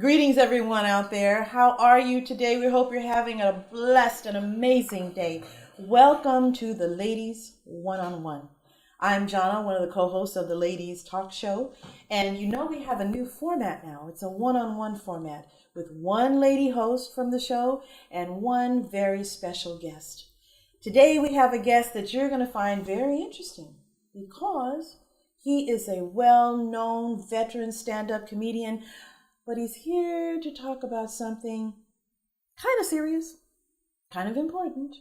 Greetings, everyone out there. How are you today? We hope you're having a blessed and amazing day. Welcome to the Ladies One-on-One. I'm Jonna, one of the co-hosts of the Ladies Talk Show. And you know we have a new format now. It's a one-on-one format with one lady host from the show and one very special guest. Today we have a guest that you're going to find very interesting because he is a well-known veteran stand-up comedian, but he's here to talk about something kind of serious, kind of important,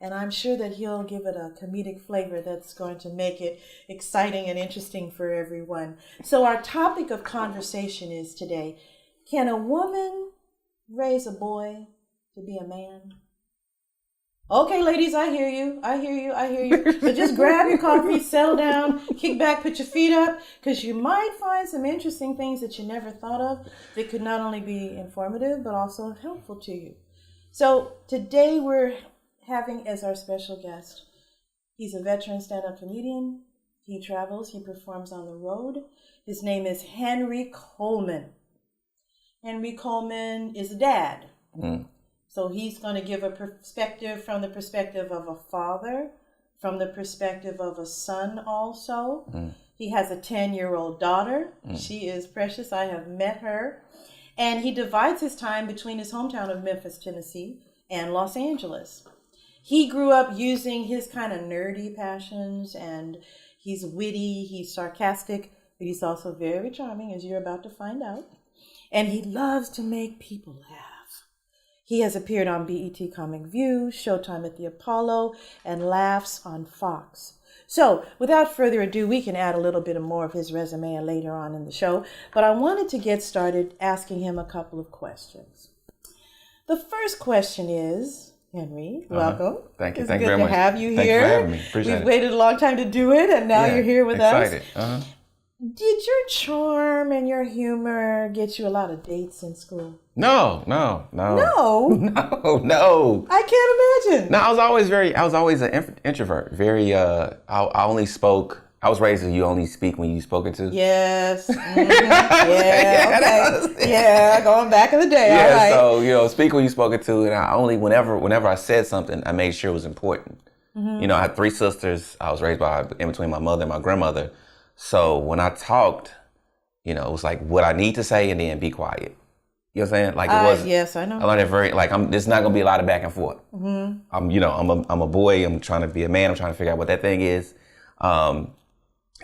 and I'm sure that he'll give it a comedic flavor that's going to make it exciting and interesting for everyone. So our topic of conversation is today, can a woman raise a boy to be a man? Okay, ladies, I hear you. So just grab your coffee, settle down, kick back, put your feet up, because you might find some interesting things that you never thought of that could not only be informative, but also helpful to you. So today we're having as our special guest, he's a veteran stand-up comedian. He travels, he performs on the road. His name is Henry Coleman. Henry Coleman is a dad. So he's going to give a perspective from the perspective of a father, from the perspective of a son also. He has a 10-year-old daughter. She is precious. I have met her. And he divides his time between his hometown of Memphis, Tennessee, and Los Angeles. He grew up using his kind of nerdy passions, and he's witty, he's sarcastic, but he's also very charming, as you're about to find out. And he loves to make people laugh. He has appeared on BET Comic View, Showtime at the Apollo, and Laughs on Fox. So, without further ado, we can add a little bit more of his resume later on in the show, but I wanted to get started asking him a couple of questions. The first question is, Henry, welcome. Thank you. It's Thank you good very much. to have you here. Thanks for having me. Appreciate it. We've waited a long time to do it, and now you're here with excited. us. Did your charm and your humor get you a lot of dates in school? No. No? No. I can't imagine. No, I was always an introvert. Very, I only spoke, I was raised as you only speak when you spoken to. Yes. Yeah, okay. Yeah, going back in the day, all right. So, speak when you spoken to, and I only, whenever I said something, I made sure it was important. I had 3 sisters. I was raised in between my mother and my grandmother. So when I talked, it was like what I need to say and then be quiet. You know what I'm saying? Like it was. Yes, I know. I learned it very there's not gonna be a lot of back and forth. I'm a boy. I'm trying to be a man. I'm trying to figure out what that thing is. And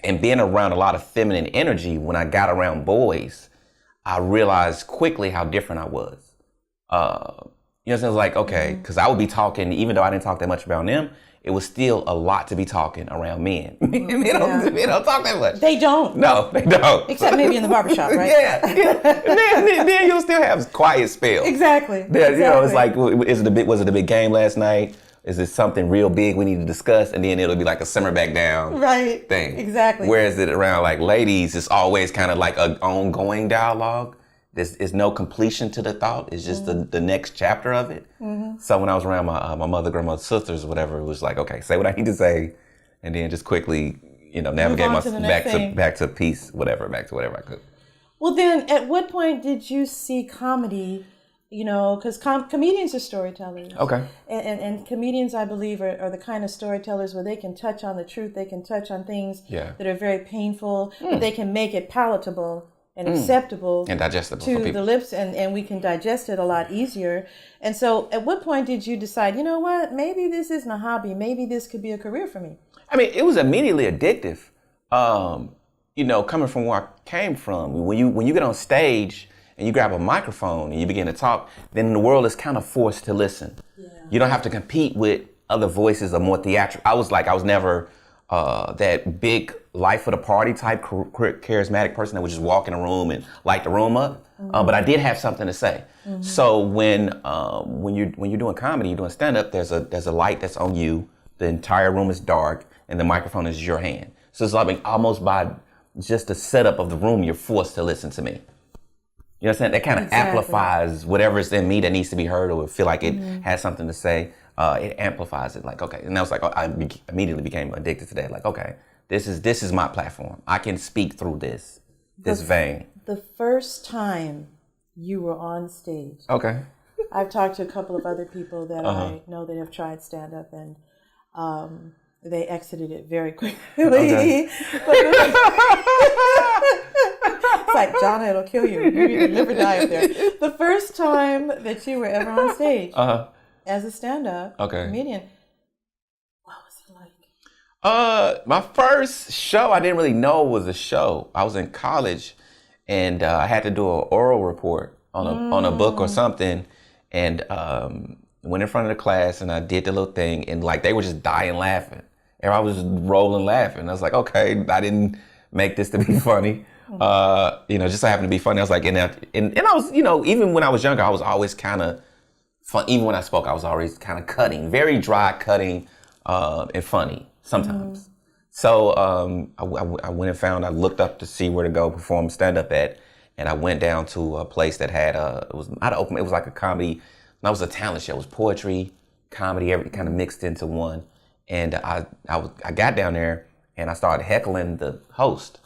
being around a lot of feminine energy, when I got around boys, I realized quickly how different I was. You know what I'm saying? It's like, okay, because I would be talking, even though I didn't talk that much about them, it was still a lot to be talking around men. They don't talk that much. They don't. No, they don't. Except maybe in the barbershop, right? Yeah. Then you'll still have quiet spells. Exactly. It's like, was it a big game last night? Is it something real big we need to discuss? And then it'll be like a simmer back down thing. Exactly. Whereas it around like ladies, it's always kind of like an ongoing dialogue. There's no completion to the thought. It's just the next chapter of it. So when I was around my mother, grandmother, sisters, or whatever, it was like, okay, say what I need to say, and then just quickly, navigate myself back to peace, back to whatever I could. Well, then, at what point did you see comedy? Because comedians are storytellers. Okay. And comedians, I believe, are the kind of storytellers where they can touch on the truth. They can touch on things that are very painful, but they can make it palatable and acceptable and digestible to the lips, and we can digest it a lot easier. And so at what point did you decide, you know what, maybe this isn't a hobby, maybe this could be a career for me? I mean, it was immediately addictive. Coming from where I came from, when you get on stage and you grab a microphone and you begin to talk, then the world is kind of forced to listen. You don't have to compete with other voices or more theatrical. I was never that big life of the party type charismatic person that would just walk in a room and light the room up. But I did have something to say. So when you're doing comedy, you're doing stand up, there's a light that's on you. The entire room is dark and the microphone is your hand. So it's like almost by just the setup of the room, you're forced to listen to me. You know what I'm saying? That kind of amplifies whatever's in me that needs to be heard or feel like it has something to say. It amplifies it. Like, okay. And I was like, I immediately became addicted to that. Like, okay, this is my platform. I can speak through this vein. The first time you were on stage. Okay. I've talked to a couple of other people that Uh-huh. I know that have tried stand-up, and they exited it very quickly. Okay. It's like, Jonna, it'll kill you. You either live or die up there. The first time that you were ever on stage as a stand-up comedian, what was it like? My first show I didn't really know was a show. I was in college, and I had to do an oral report on a book or something, and went in front of the class, and I did the little thing, and like they were just dying laughing, and I was just rolling laughing. I was like, okay, I didn't make this to be funny. Just so happened to be funny. I was like, and I was, even when I was younger, I was always kind of fun. Even when I spoke, I was always kind of cutting, very dry cutting, and funny sometimes. So I went and I looked up to see where to go perform stand-up at, and I went down to a place that had it was like a comedy. That was a talent show. It was poetry, comedy, everything kind of mixed into one. And I got down there and I started heckling the host.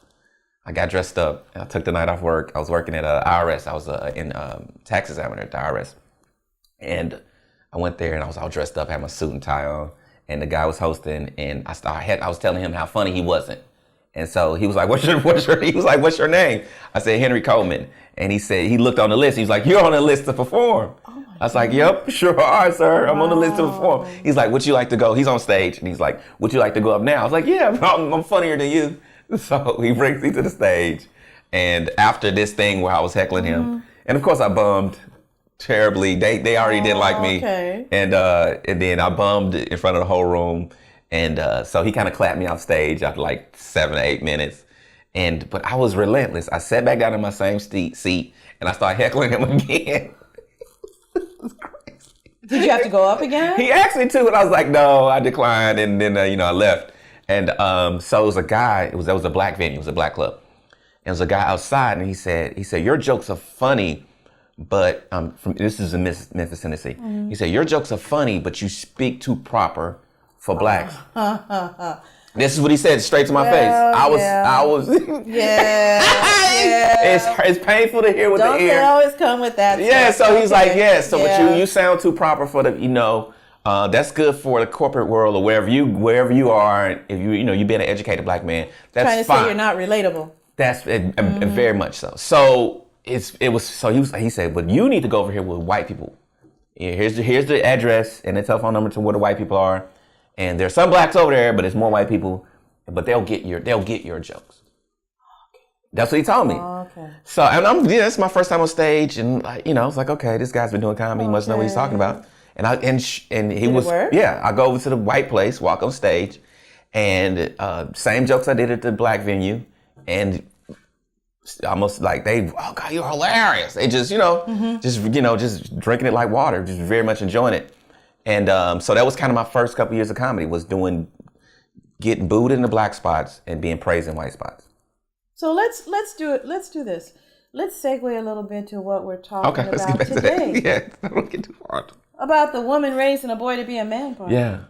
I got dressed up and I took the night off work. I was working at IRS. I was in tax examiner at the IRS. And I went there and I was all dressed up, had my suit and tie on. And the guy was hosting, and I was telling him how funny he wasn't. And so he was like, what's your name? I said, Henry Coleman. And he said, he looked on the list. He was like, you're on the list to perform. I was like, yep, sure are, sir. I'm on the list to perform. He's like, would you like to go? He's on stage. And he's like, would you like to go up now? I was like, yeah, I'm funnier than you. So he brings me to the stage. And after this thing where I was heckling him, and of course I bummed terribly. They already didn't like me. Okay. And then I bummed in front of the whole room. And so he kind of clapped me off stage after like 7 or 8 minutes. But I was relentless. I sat back down in my same seat and I started heckling him again. It was crazy. Did you have to go up again? He asked me to, and I was like, no, I declined. And then, I left. And so it was a guy, that was a black venue, it was a black club. And there was a guy outside, and he said, your jokes are funny, but this is in Memphis, Tennessee. He said, your jokes are funny, but you speak too proper for blacks. This is what he said straight to my face. I was. Yeah. It's painful to hear with Don't the ear. They always come with that. Yeah. Stuff. So he's like, but you sound too proper for the, that's good for the corporate world or wherever you are. If you being an educated black man, that's trying to fine. say you're not relatable. That's very much so. So he said, but you need to go over here with white people. Here's the address and the telephone number to where the white people are. And there's some blacks over there, but it's more white people. But they'll get your jokes. That's what he told me. Okay. So it's my first time on stage, and I was like, okay, this guy's been doing comedy. He must know what he's talking about. And he was, I go over to the white place, walk on stage, and same jokes I did at the black venue, and almost like oh God, you're hilarious. They just, just drinking it like water, just very much enjoying it. And so that was kind of my first couple years of comedy, was getting booed in the black spots and being praised in white spots. So let's do it. Let's do this. Let's segue a little bit to what we're talking let's about get back today. To that. Yeah, don't get too far. About the woman raising a boy to be a man part. Yeah.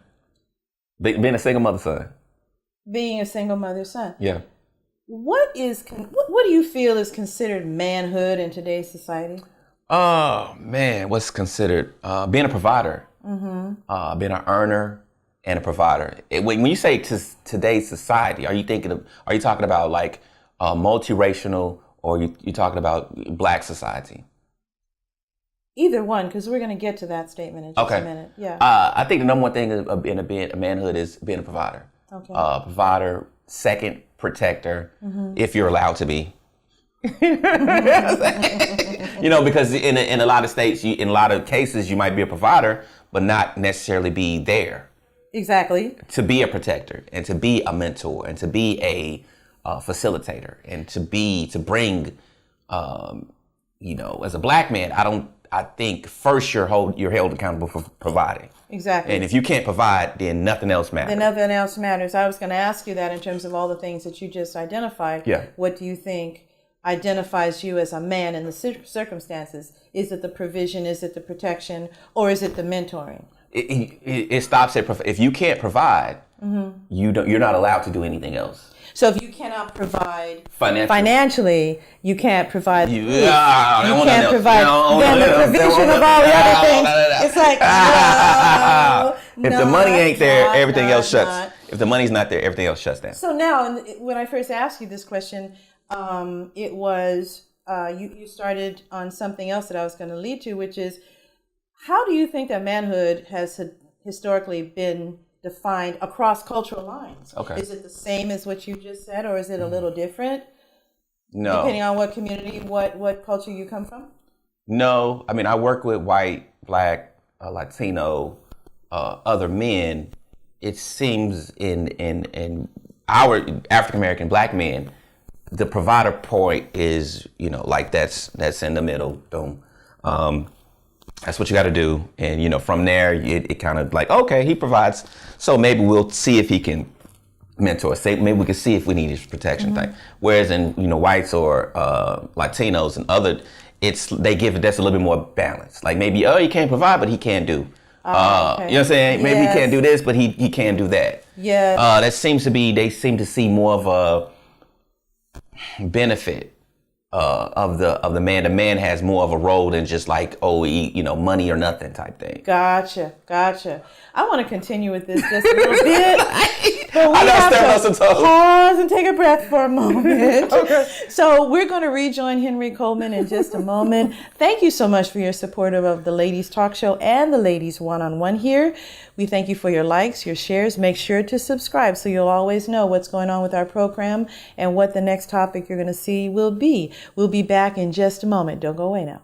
Being a single mother's son. Being a single mother's son. Yeah. What do you feel is considered manhood in today's society? Oh man, what's considered being a provider, being an earner and a provider. When you say today's society, are you talking about like multiracial, or you talking about black society? Either one, because we're going to get to that statement in just a minute. Yeah. I think the number one thing of being a manhood is being a provider. Okay. Provider, second protector, if you're allowed to be. Because in a lot of states, in a lot of cases, you might be a provider, but not necessarily be there. Exactly. To be a protector and to be a mentor and to be a facilitator and to bring, as a black man, I think first you're held accountable for providing. Exactly. And if you can't provide, then nothing else matters. Then nothing else matters. I was going to ask you that in terms of all the things that you just identified. Yeah. What do you think identifies you as a man in the circumstances? Is it the provision? Is it the protection? Or is it the mentoring? It stops at if you can't provide, you're not allowed to do anything else. So if you cannot provide financially, you can't provide. you can't provide. Then the provision of all the other things. It's like, if the money ain't there, everything else shuts. If the money's not there, everything else shuts down. So now, when I first asked you this question, it was you started on something else that I was going to lead to, which is, how do you think that manhood has historically been defined across cultural lines? Okay. Is it the same as what you just said, or is it a little different? No. Depending on what community, what culture you come from? No. I mean, I work with white, black, Latino, other men. It seems in our African American black men, the provider point is, like that's in the middle. Boom. That's what you got to do. And, from there, it kind of like, okay, he provides. So maybe we'll see if he can mentor. Maybe we can see if we need his protection thing. Whereas in, whites or Latinos and other, they give it, that's a little bit more balanced. Like maybe, he can't provide, but he can do. Okay. You know what I'm saying? Maybe he can't do this, but he can do that. Yeah. They seem to see more of a benefit of the man. The man has more of a role than just like, money or nothing type thing. Gotcha. I want to continue with this just a little bit. But we have to pause and take a breath for a moment. Okay. So we're going to rejoin Henry Coleman in just a moment. Thank you so much for your support of the Ladies Talk Show and the Ladies One-on-One here. We thank you for your likes, your shares. Make sure to subscribe so you'll always know what's going on with our program and what the next topic you're going to see will be. We'll be back in just a moment. Don't go away now.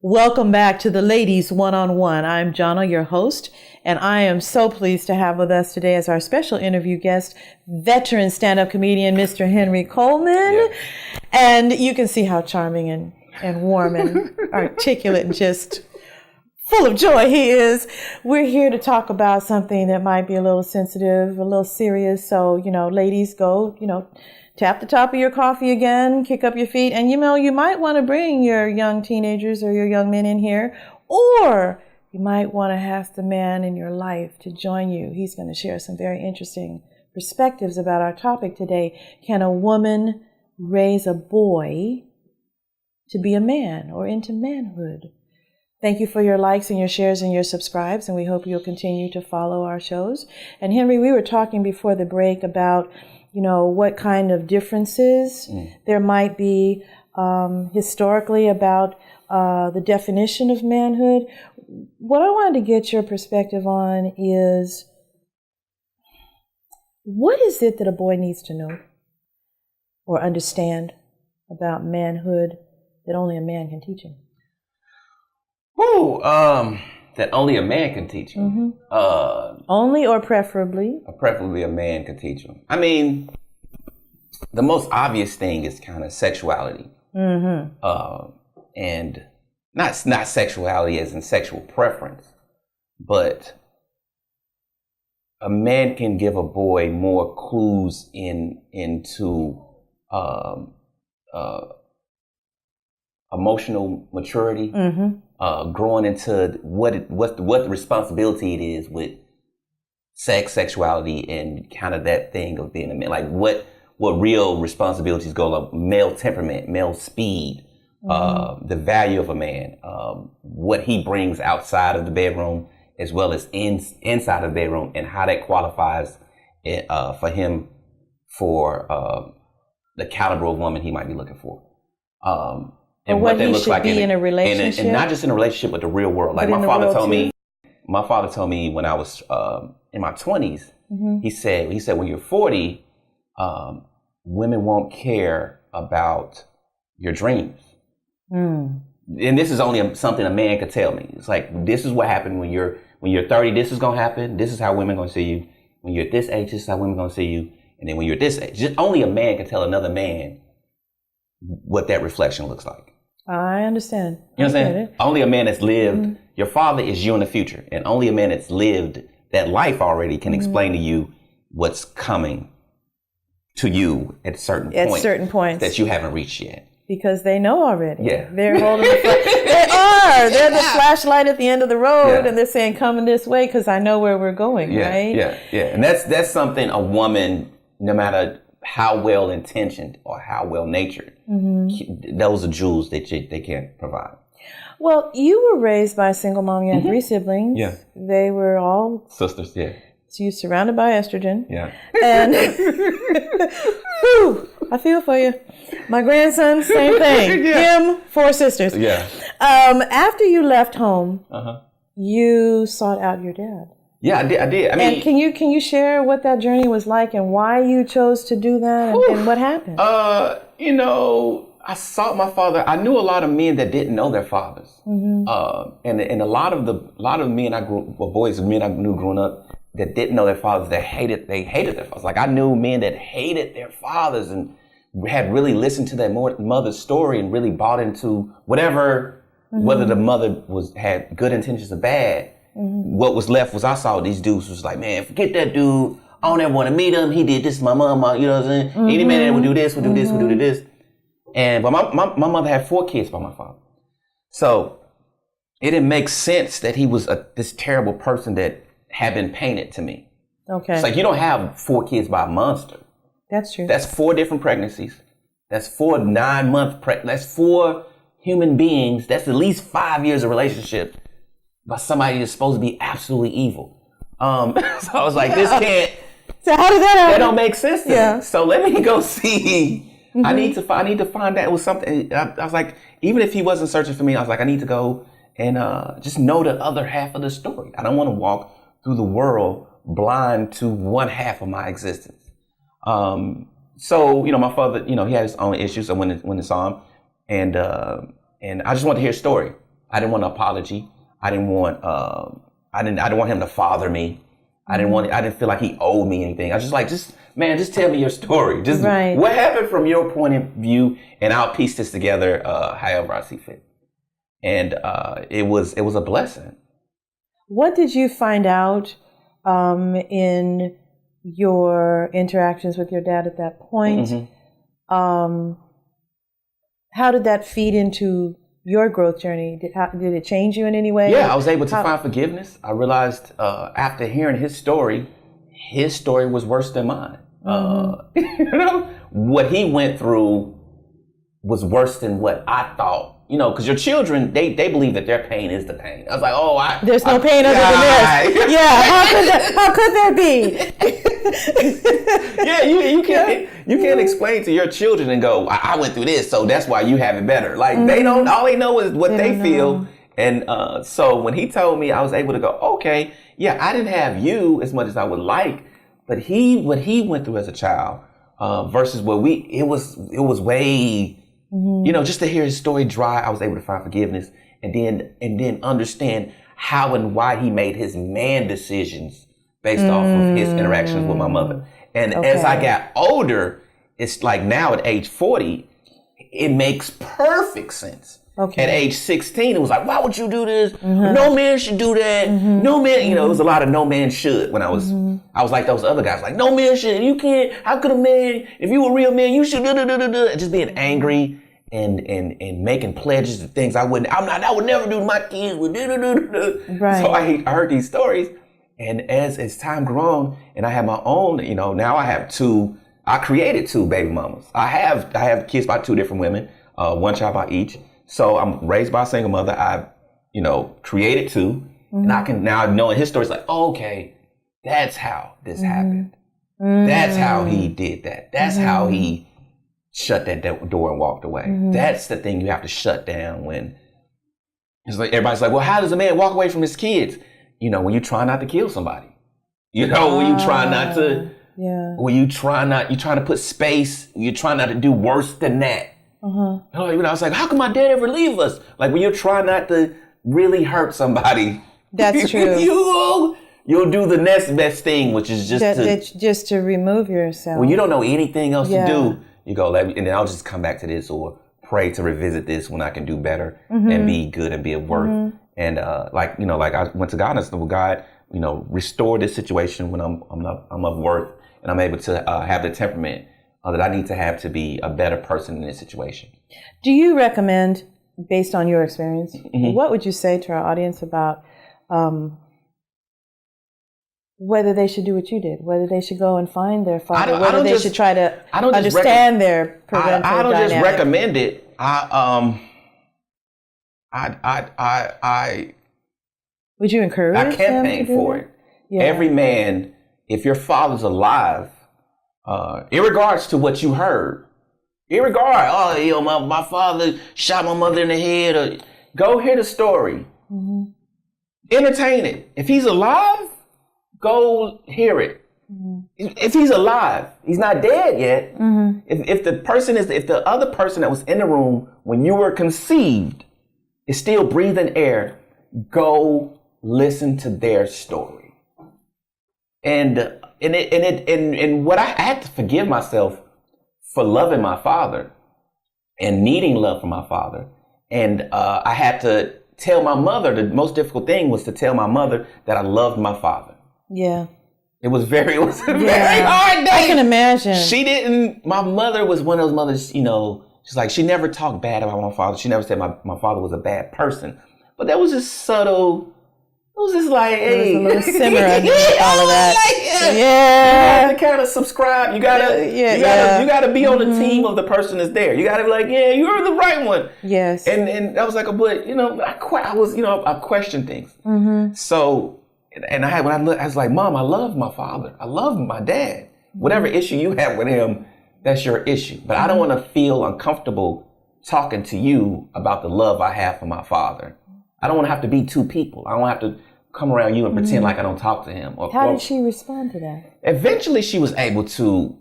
Welcome back to the Ladies One-on-One. I'm Jonna, your host, and I am so pleased to have with us today as our special interview guest, veteran stand-up comedian, Mr. Henry Coleman. Yeah. And you can see how charming and warm and articulate and just full of joy he is. We're here to talk about something that might be a little sensitive, a little serious. So, ladies, go, tap the top of your coffee again, kick up your feet, and you might want to bring your young teenagers or your young men in here, or you might want to ask the man in your life to join you. He's going to share some very interesting perspectives about our topic today. Can a woman raise a boy to be a man or into manhood? Thank you for your likes and your shares and your subscribes, and we hope you'll continue to follow our shows. And Henry, we were talking before the break about what kind of differences there might be historically about the definition of manhood. What I wanted to get your perspective on is, what is it that a boy needs to know or understand about manhood that only a man can teach him? That only a man can teach him. Mm-hmm. Only or preferably? Preferably a man can teach him. I mean, the most obvious thing is kind of sexuality. Mm-hmm. And not sexuality as in sexual preference, but a man can give a boy more clues into emotional maturity, growing into what the responsibility it is with sex, sexuality, and kind of that thing of being a man. Like what real responsibilities go like male temperament, male speed, the value of a man, what he brings outside of the bedroom as well as inside of the bedroom, and how that qualifies for him for the caliber of woman he might be looking for. And what that looks like in a relationship, and not just in a relationship, but the real world. Like my father told me when I was in my 20s, he said when you're 40, women won't care about your dreams. And this is only something a man could tell me. It's like, this is what happened when you're 30, this is going to happen. This is how women going to see you. When you're at this age, this is how women going to see you. And then when you're at this age, just only a man can tell another man what that reflection looks like. I understand. You know what I'm saying? Only a man that's lived, your father is you in the future. And only a man that's lived that life already can explain to you what's coming to you at certain points that you haven't reached yet. Because they know already. Yeah. They're holding they're the flashlight at the end of the road, and they're saying, come in this way because I know where we're going, right? Yeah. And that's something a woman, no matter how well intentioned or how well natured, those are jewels that they can't provide. Well, you were raised by a single mom. You had 3 siblings. Yeah. They were all sisters, yeah. So you're surrounded by estrogen. Yeah. And whew, I feel for you. My grandson, same thing. Him, 4 sisters. Yeah. After you left home, you sought out your dad. Yeah, I did. I mean, and can you share what that journey was like and why you chose to do that and what happened? I sought my father. I knew a lot of men that didn't know their fathers, and a lot of men boys and men I knew growing up that didn't know their fathers, they hated their fathers. Like I knew men that hated their fathers and had really listened to their mother's story and really bought into whatever, whether the mother had good intentions or bad. What was left was I saw these dudes was like, man, forget that dude. I don't ever want to meet him. He did this to my mama. You know what I'm saying? Any man that would do this, would do this, would do this. But my mother had 4 kids by my father. So it didn't make sense that he was this terrible person that had been painted to me. Okay. It's like you don't have 4 kids by a monster. That's true. That's 4 different pregnancies. That's 4 9-month that's 4 human beings. That's at least 5 years of relationship by somebody that's supposed to be absolutely evil. So I was like, this can't. So how did that happen? That don't make sense to me. So let me go see. I need to find out it was something. I was like, even if he wasn't searching for me, I was like, I need to go and just know the other half of the story. I don't want to walk through the world blind to one half of my existence. So, my father, he had his own issues. I went and saw him, and I just wanted to hear his story. I didn't want an apology. I didn't want him to father me. I didn't feel like he owed me anything. I was just like, just tell me your story. Just what happened from your point of view, and I'll piece this together however I see fit. And it was a blessing. What did you find out in your interactions with your dad at that point? How did that feed into your growth journey? Did it change you in any way? Yeah, I was able to find forgiveness. I realized after hearing his story was worse than mine. What he went through was worse than what I thought. Because your children, they believe that their pain is the pain. I was like, there's no pain other than this. Yeah, how could there be? Yeah, you can't explain to your children and go, I went through this, so that's why you have it better. Like they don't. All they know is what they feel. And so when he told me, I was able to go, okay, yeah, I didn't have you as much as I would like, but what he went through as a child versus it was way. Just to hear his story dry, I was able to find forgiveness and then understand how and why he made his man decisions based off of his interactions with my mother. And as I got older, it's like now at age 40, it makes perfect sense. Okay. At age 16, it was like, why would you do this? No man should do that. No man, it was a lot of no man should when I was like those other guys, like, no man should. You can't, how could a man, if you were a real man, you should, just being angry and making pledges to things I would never do to my kids. Right. So I heard these stories, and as time grew on, and I had my own, now I have I created 2 baby mamas. I have kids by 2 different women, 1 child by each. So I'm raised by a single mother. I, created 2, and I can now knowing his story, it's like, oh, okay, that's how this happened. That's how he did that. That's how he shut that door and walked away. That's the thing you have to shut down when it's like everybody's like, well, how does a man walk away from his kids? When you try not to kill somebody. When you try not to, when you're trying to put space, you're trying not to do worse than that. I was like, how can my dad ever leave us? Like when you're trying not to really hurt somebody. That's true. You'll do the next best thing, which is just to remove yourself. When you don't know anything else to do, you go, and then I'll just come back to this or pray to revisit this when I can do better and be good and be of worth. And like I went to God and I said, well, God, restore this situation when I'm of worth and I'm able to have the temperament that I need to have to be a better person in this situation. Do you recommend, based on your experience, what would you say to our audience about whether they should do what you did, whether they should go and find their father, whether they should try to understand their parental dynamic? I don't just recommend it. Would you encourage I campaign for it. Yeah. Every man, if your father's alive, in regards to what you heard, my father shot my mother in the head, or go hear the story. Entertain it. If he's alive, go hear it. If he's alive, he's not dead yet. If the other person that was in the room when you were conceived is still breathing air, go listen to their story. And what I had to forgive myself for loving my father and needing love from my father. And I had to tell my mother, the most difficult thing was to tell my mother that I loved my father. Yeah. It was a very hard day. I can imagine. My mother was one of those mothers, she's like, she never talked bad about my father. She never said my father was a bad person. But that was just subtle. It was just like, hey. There was a little simmer underneath all of that. You have to kind of subscribe. You gotta be on the team of the person that's there. You gotta be like, yeah, you're the right one. Yes. And I was like, but I questioned things. So. And I was like, Mom, I love my father. I love my dad. Whatever issue you have with him, that's your issue. But I don't want to feel uncomfortable talking to you about the love I have for my father. I don't want to have to be 2 people. I don't have to come around you and pretend like I don't talk to him. How did she respond to that? Eventually, she was able to.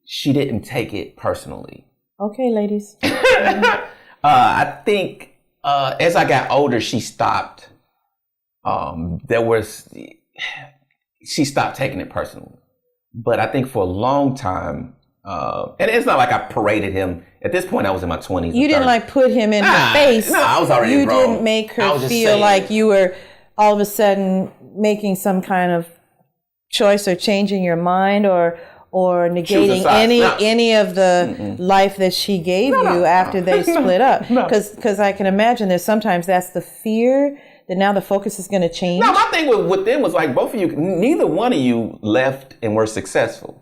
She didn't take it personally. Okay, ladies. I think as I got older, she stopped. She stopped taking it personally. But I think for a long time, and it's not like I paraded him. At this point, I was in my 20s. You didn't like put him in her face. No, I was already You grown. didn't make her feel like you were all of a sudden making some kind of choice or changing your mind or negating any of the life that she gave you after they split up. Because I can imagine that sometimes that's the fear that now the focus is going to change. No, my thing with them was like both of you, neither one of you left and were successful.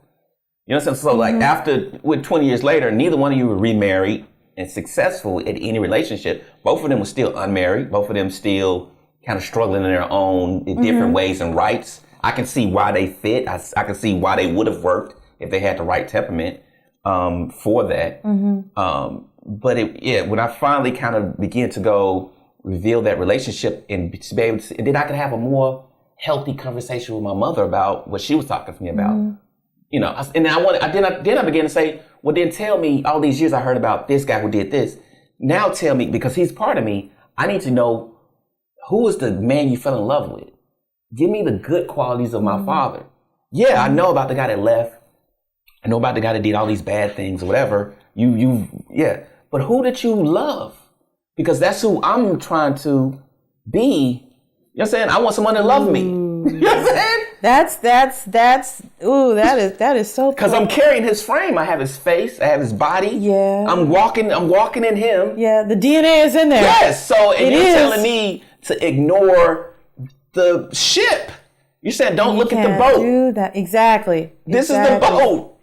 You know what I'm saying? So like after, 20 years later, neither one of you were remarried and successful in any relationship. Both of them were still unmarried. Both of them still kind of struggling in their own in different ways and rights. I can see why they fit. I can see why they would have worked if they had the right temperament for that. But when I finally kind of began to reveal that relationship and be able to, and then I could have a more healthy conversation with my mother about what she was talking to me about. You know, and then I began to say, well, then tell me all these years I heard about this guy who did this. Now tell me, because he's part of me, I need to know who is the man you fell in love with. Give me the good qualities of my father. Yeah, I know about the guy that left. I know about the guy that did all these bad things or whatever. But who did you love? Because that's who I'm trying to be. You know what I'm saying? I want someone to love me. You know what I'm saying? That is so. Because I'm carrying his frame. I have his face. I have his body. Yeah. I'm walking in him. Yeah, the DNA is in there. Yes. So and you're telling me to ignore the ship. You said don't look at the boat. Do that. Exactly. This is the boat.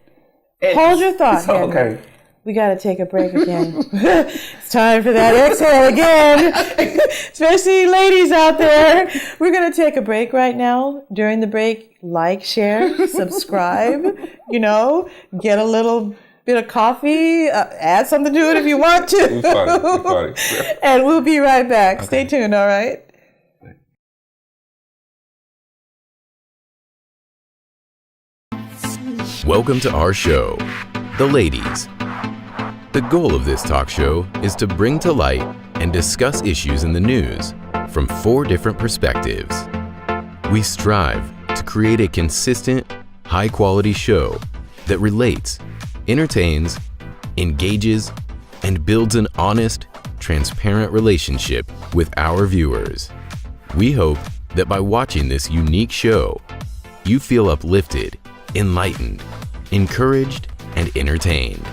And hold your thought. So, okay. We got to take a break again. It's time for that exhale again. Especially ladies out there. We're going to take a break right now. During the break, like, share, subscribe, get a little bit of coffee, add something to it if you want to. It's funny. And we'll be right back. Okay. Stay tuned, all right? Welcome to our show, The Ladies. The goal of this talk show is to bring to light and discuss issues in the news from 4 different perspectives. We strive to create a consistent, high-quality show that relates, entertains, engages, and builds an honest, transparent relationship with our viewers. We hope that by watching this unique show, you feel uplifted, enlightened, encouraged, and entertained.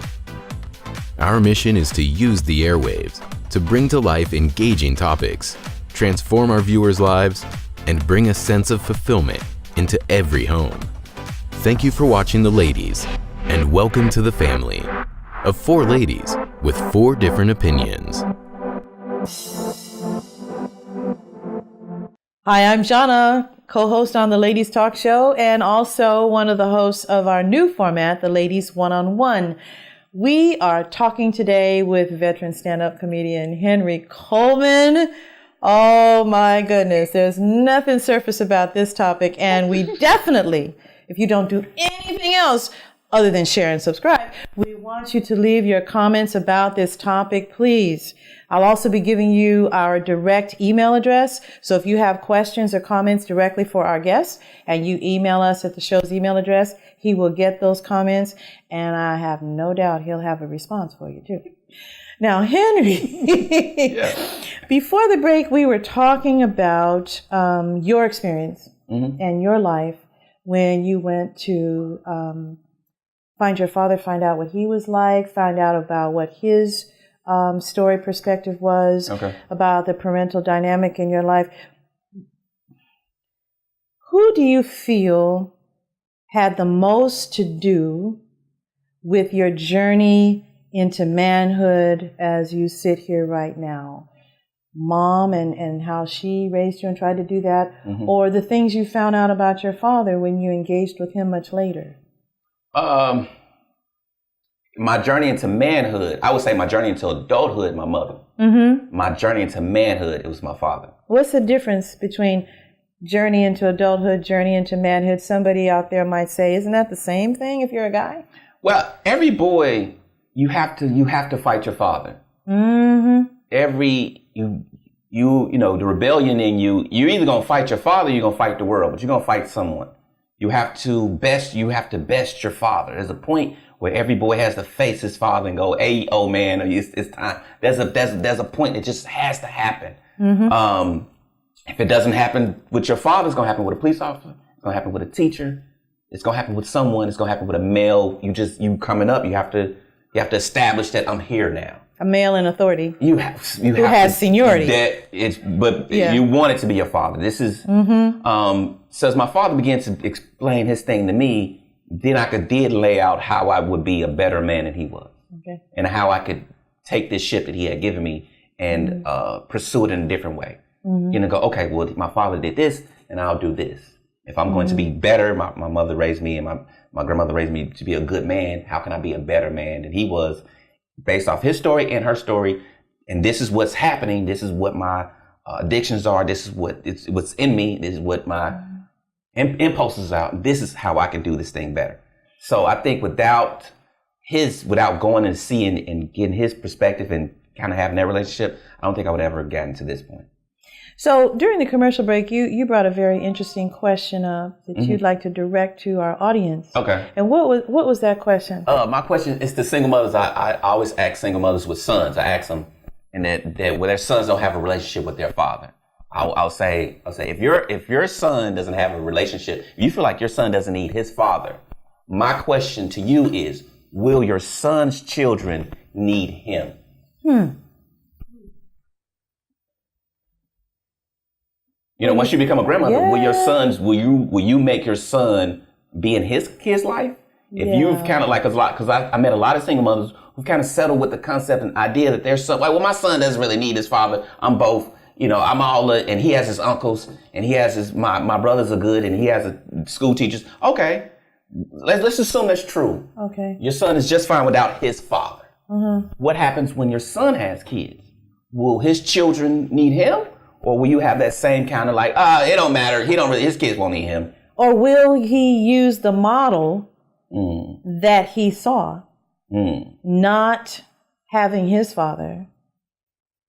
Our mission is to use the airwaves to bring to life engaging topics, transform our viewers' lives, and bring a sense of fulfillment into every home. Thank you for watching The Ladies, and welcome to the family of 4 ladies with 4 different opinions. Hi, I'm Jana, co-host on the Ladies Talk Show and also one of the hosts of our new format, the Ladies One-on-One. We are talking today with veteran stand-up comedian Henry Coleman. Oh my goodness, there's nothing surface about this topic, and we definitely, if you don't do anything else other than share and subscribe, we want you to leave your comments about this topic, please. I'll also be giving you our direct email address. So if you have questions or comments directly for our guests and you email us at the show's email address, he will get those comments, and I have no doubt he'll have a response for you too. Now, Henry, before the break, we were talking about your experience and your life when you went to find your father, find out what he was like, find out about what his story perspective was, about the parental dynamic in your life. Who do you feel had the most to do with your journey into manhood as you sit here right now? Mom and how she raised you and tried to do that, or the things you found out about your father when you engaged with him much later? My journey into manhood, I would say my journey into adulthood, my mother. My journey into manhood, it was my father. What's the difference between journey into adulthood, journey into manhood? Somebody out there might say, isn't that the same thing if you're a guy? Well, every boy, you have to fight your father. The rebellion in you, you're either gonna fight your father or you're gonna fight the world, but you're gonna fight someone. You have to best your father. There's a point where every boy has to face his father and go, hey, old man, it's time. There's a point that just has to happen. If it doesn't happen with your father, it's gonna happen with a police officer. It's gonna happen with a teacher. It's gonna happen with someone. It's gonna happen with a male. You coming up. You have to establish that I'm here now. A male in authority. Who has seniority. You want it to be your father. This is so as my father began to explain his thing to me, then I did lay out how I would be a better man than he was, and how I could take this ship that he had given me and pursue it in a different way. Go, okay, well, my father did this, and I'll do this. If I'm going to be better, my mother raised me and my grandmother raised me to be a good man. How can I be a better man than he was, based off his story and her story? And this is what's happening. This is what my addictions are. This is what's in me. This is what my impulses are. This is how I can do this thing better. So I think without going and seeing and getting his perspective and kind of having that relationship, I don't think I would ever have gotten to this point. So during the commercial break, you brought a very interesting question up that you'd like to direct to our audience. Okay. And what was that question? My question is to single mothers. I always ask single mothers with sons. I ask them, and that where their sons don't have a relationship with their father. I'll say if your son doesn't have a relationship, if you feel like your son doesn't need his father, my question to you is, will your son's children need him? You know, once you become a grandmother, will you make your son be in his kid's life? If you've kind of like because I met a lot of single mothers who kind of settled with the concept and idea that their son, like, well, my son doesn't really need his father. I'm both. You know, I'm all, and he has his uncles, and he has his, my brothers are good, and he has school teachers. Okay, let's assume that's true. Okay. Your son is just fine without his father. Mm-hmm. What happens when your son has kids? Will his children need him? Or will you have that same kind of like, it don't matter. His kids won't need him. Or will he use the model that he saw, not having his father,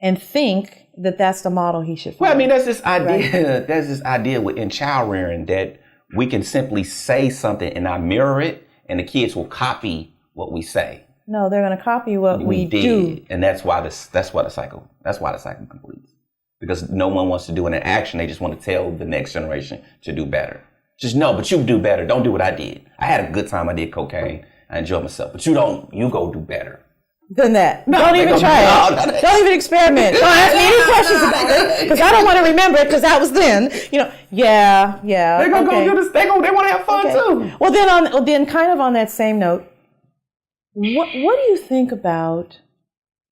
and think that that's the model he should follow? Well, I mean, that's this idea. Right? There's this idea in child rearing that we can simply say something and not mirror it, and the kids will copy what we say. No, they're going to copy what we do, and that's why the cycle completes. Because no one wants to do an action; they just want to tell the next generation to do better. Just no, but you do better. Don't do what I did. I had a good time. I did cocaine. I enjoyed myself. But you don't. You go do better than that. No, don't even try it. Don't even experiment. Don't ask me any questions about it, because I don't want to remember it, because that was then. You know. Yeah. They're gonna go do this. They want to have fun too. Well, then kind of on that same note, what do you think about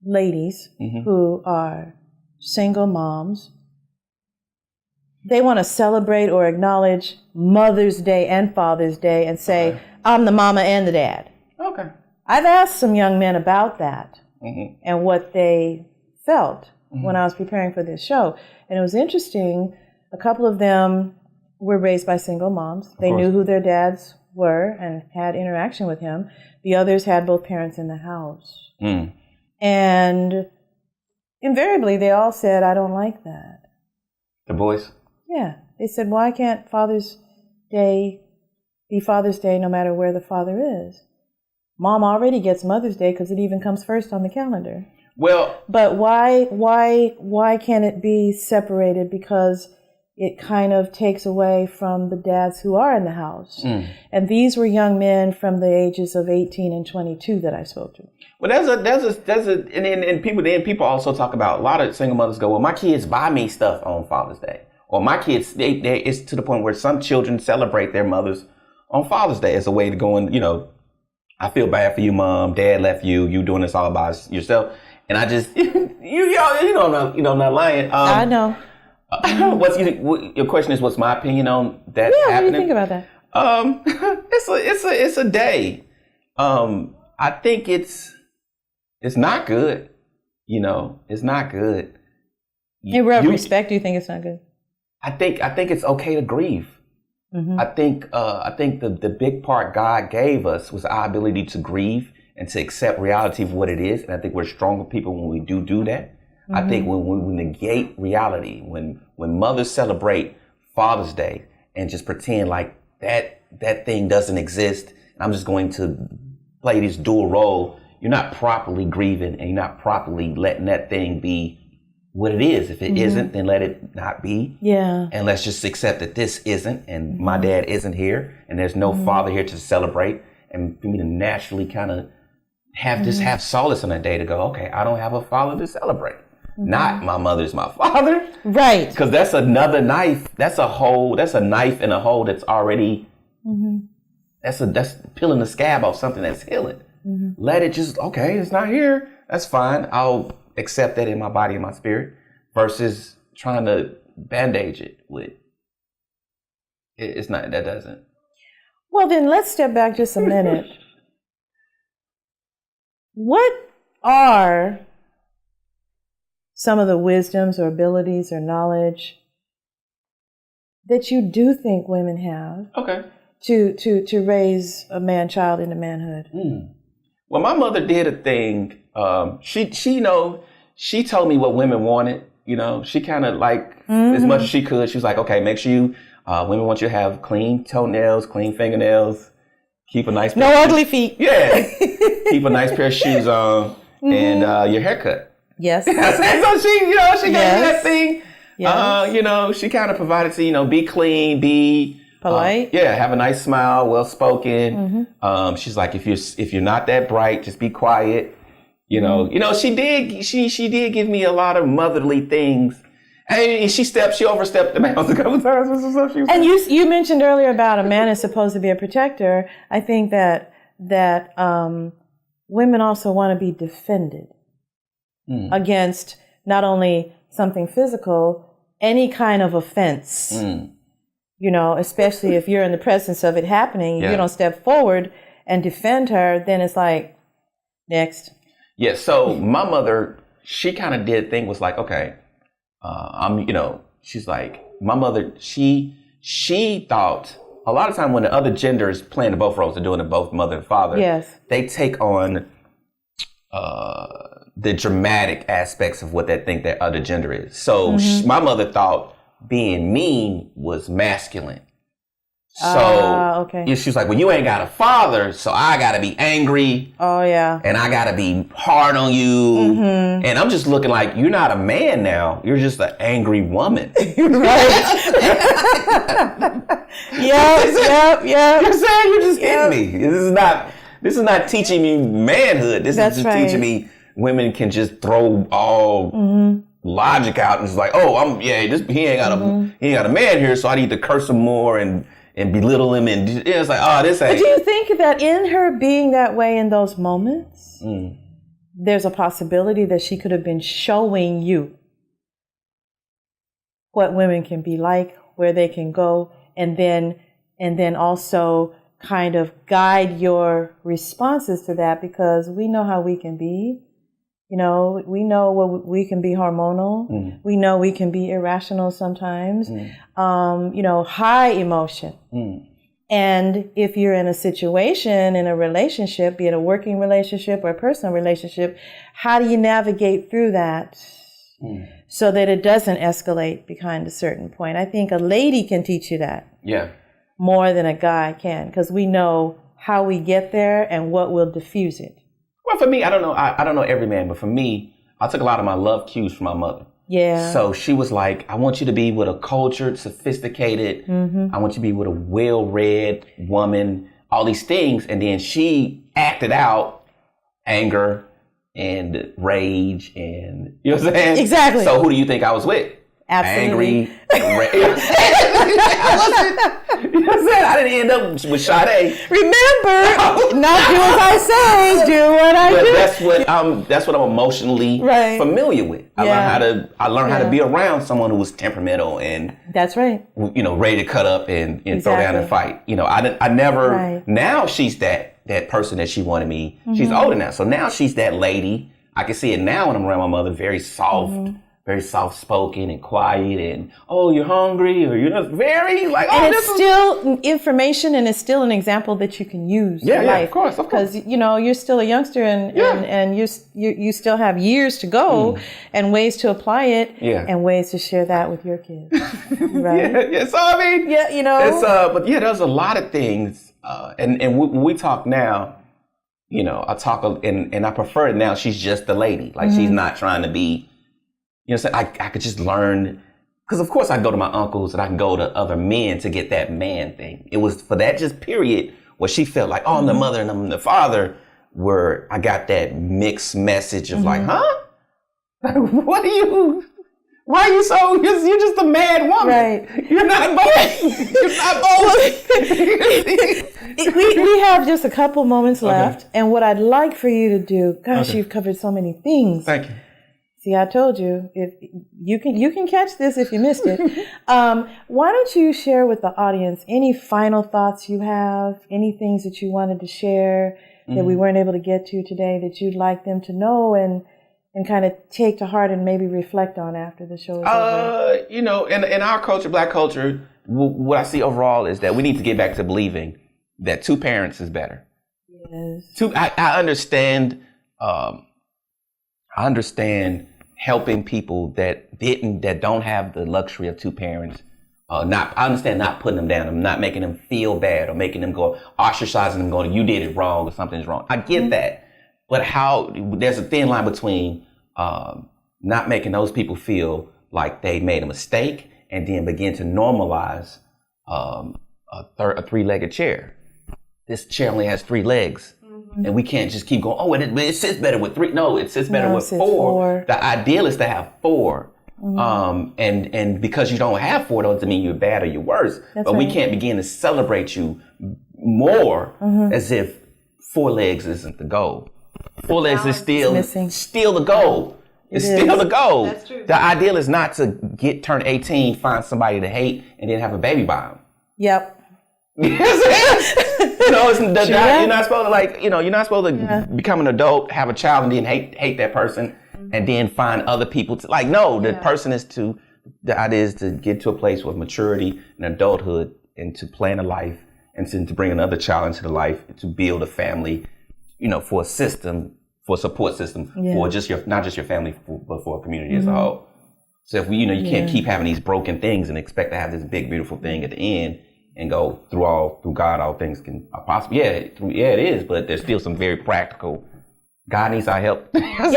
ladies who are single moms? They want to celebrate or acknowledge Mother's Day and Father's Day and say, I'm the mama and the dad. Okay. I've asked some young men about that and what they felt when I was preparing for this show. And it was interesting. A couple of them were raised by single moms. They knew who their dads were and had interaction with him. The others had both parents in the house. And invariably, they all said, I don't like that. The boys? Yeah. They said, why can't Father's Day be Father's Day no matter where the father is? Mom already gets Mother's Day because it even comes first on the calendar. Well, but why can't it be separated? Because it kind of takes away from the dads who are in the house. And these were young men from the ages of 18 and 22 that I spoke to. Well, and people also talk about, a lot of single mothers go, well, my kids buy me stuff on Father's Day. Or my kids, it's to the point where some children celebrate their mothers on Father's Day as a way to go and, I feel bad for you, Mom. Dad left you. You doing this all by yourself. And I just, I'm not lying. I know. Your question is, what's my opinion on that happening? What do you think about that? It's a day. I think it's not good. It's not good. In respect, do you think it's not good? I think it's okay to grieve. I think the big part God gave us was our ability to grieve and to accept reality of what it is. And I think we're stronger people when we do that. I think when we negate reality, when mothers celebrate Father's Day and just pretend like that thing doesn't exist, I'm just going to play this dual role, you're not properly grieving and you're not properly letting that thing be what it is. If it isn't, then let it not be. Yeah. And let's just accept that this isn't, and my dad isn't here, and there's no father here to celebrate, and for me to naturally kind of have solace on that day to go, okay, I don't have a father to celebrate. Not my mother's my father. Right. Because that's another knife. That's a knife in a hole that's already, that's peeling the scab off something that's healing. Let it just, okay, it's not here. That's fine. I'll accept that in my body and my spirit, versus trying to bandage it with. It's not, that doesn't. Well, then let's step back just a minute. What are some of the wisdoms or abilities or knowledge that you do think women have to raise a man-child into manhood? Well, my mother did a thing. She told me what women wanted. She kind of as much as she could. She was like, okay, make sure women want you to have clean toenails, clean fingernails, keep a nice no ugly feet. Yeah, keep a nice pair of shoes on, and your haircut. Yes. So she gave me that thing. Yeah. She kind of provided to, be clean, be polite. Have a nice smile, well spoken. She's like, if you're not that bright, just be quiet. She did give me a lot of motherly things. And she overstepped the bounds a couple times with some stuff she was saying. And you mentioned earlier about a man is supposed to be a protector. I think that women also want to be defended against not only something physical, any kind of offense. Especially if you're in the presence of it happening, you don't step forward and defend her, then it's like, next. Yeah, so my mother, she kind of did thing was like, okay, she's like, my mother, she thought a lot of time when the other gender is playing the both roles, they're doing it both mother and father. Yes. They take on the dramatic aspects of what they think that other gender is. So my mother thought being mean was masculine. So she was like, well, you ain't got a father, so I got to be angry. Oh, yeah. And I got to be hard on you. And I'm just looking like, you're not a man now. You're just an angry woman. Right. Yep. You're saying you're just hitting me. This is not teaching me manhood. This is just teaching me women can just throw all logic out and it's like, oh, he ain't got a man here, so I need to curse him more and belittle him, and it's like, this ain't. But do you think that in her being that way in those moments, there's a possibility that she could have been showing you what women can be like, where they can go, and then also kind of guide your responses to that, because we know how we can be. We know we can be hormonal. We know we can be irrational sometimes. High emotion. And if you're in a situation, in a relationship, be it a working relationship or a personal relationship, how do you navigate through that so that it doesn't escalate behind a certain point? I think a lady can teach you that. Yeah. More than a guy can, because we know how we get there and what will diffuse it. Well, for me, I don't know every man, but for me, I took a lot of my love cues from my mother. Yeah. So she was like, I want you to be with a cultured, sophisticated, I want you to be with a well-read woman, all these things. And then she acted out anger and rage and, you know what I'm saying? Exactly. So who do you think I was with? Absolutely. Angry. I didn't end up with Sade. Remember, not do as I say, do what I do. That's what I'm emotionally familiar with. I learned how to be around someone who was temperamental and that's right. Ready to cut up and throw down and fight. I never. Right. Now she's that person that she wanted me. She's older now, so now she's that lady. I can see it now when I'm around my mother. Very soft. Very soft-spoken and quiet and, you're hungry, or you're just very like, and it's still information and it's still an example that you can use in life. Yeah, of course. Because, you're still a youngster and you still have years to go and ways to apply it and ways to share that with your kids. Right? Yeah. So, I mean, it's, but there's a lot of things. And when we talk now, I talk and I prefer it now. She's just the lady. Like, she's not trying to be, I could just learn, because of course I go to my uncles and I can go to other men to get that man thing. It was for that just period where she felt like, I'm the mother and I'm the father, where I got that mixed message of like, huh? Why are you so, you're just a mad woman. Right. You're not both. You're not both. we have just a couple moments left. And what I'd like for you to do, you've covered so many things. Thank you. See, I told you, if you can catch this if you missed it. Why don't you share with the audience any final thoughts you have, any things that you wanted to share that we weren't able to get to today that you'd like them to know and kind of take to heart and maybe reflect on after the show is over? In our culture, Black culture, what I see overall is that we need to get back to believing that two parents is better. Yes. I understand. I understand helping people that don't have the luxury of two parents. I understand not putting them down, and not making them feel bad or making them go ostracizing them, going, you did it wrong or something's wrong. I get that, but there's a thin line between not making those people feel like they made a mistake and then begin to normalize a three-legged chair. This chair only has 3 legs. And we can't just keep going, oh, it sits better with 3. No, it sits better with 4. The ideal is to have 4. And because you don't have 4 doesn't mean you're bad or you're worse. But we can't begin to celebrate you more as if 4 legs isn't the goal. 4 legs is still the goal. It's still the goal. That's true. The ideal is not to turn 18, find somebody to hate, and then have a baby by them. Yep. You're not supposed to you're not supposed to become an adult, have a child, and then hate that person, and then find other people to the idea is to get to a place with maturity and adulthood, and to plan a life, and to bring another child into the life, to build a family, for a system, for a support system, for not just your family, but for a community as a whole. So if you can't keep having these broken things and expect to have this big, beautiful thing at the end. And go through God, all things can possible. Yeah, it is, but there's still some very practical. God needs our help. Yes,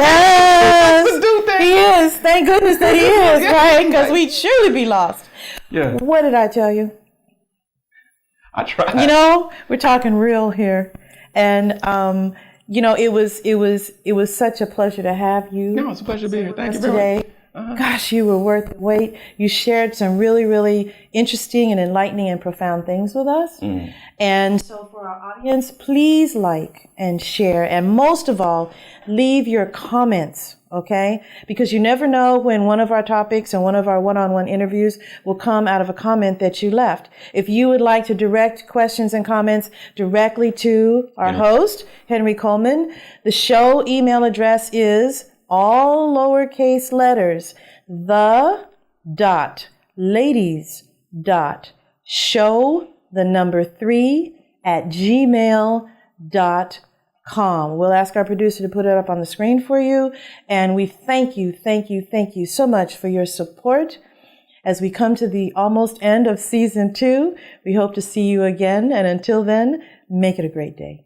He is. Thank goodness that He is, right? Because we'd surely be lost. Yeah. What did I tell you? I tried. We're talking real here, and it was such a pleasure to have you. No, it's a pleasure to be here. Thank you very much. Gosh, you were worth the wait. You shared some really, really interesting and enlightening and profound things with us. And so for our audience, please like and share. And most of all, leave your comments, okay? Because you never know when one of our topics and one of our one-on-one interviews will come out of a comment that you left. If you would like to direct questions and comments directly to our host, Henry Coleman, the show email address is all lowercase letters, the.ladies.show3@gmail.com. We'll ask our producer to put it up on the screen for you. And we thank you so much for your support. As we come to the almost end of season 2, we hope to see you again. And until then, make it a great day.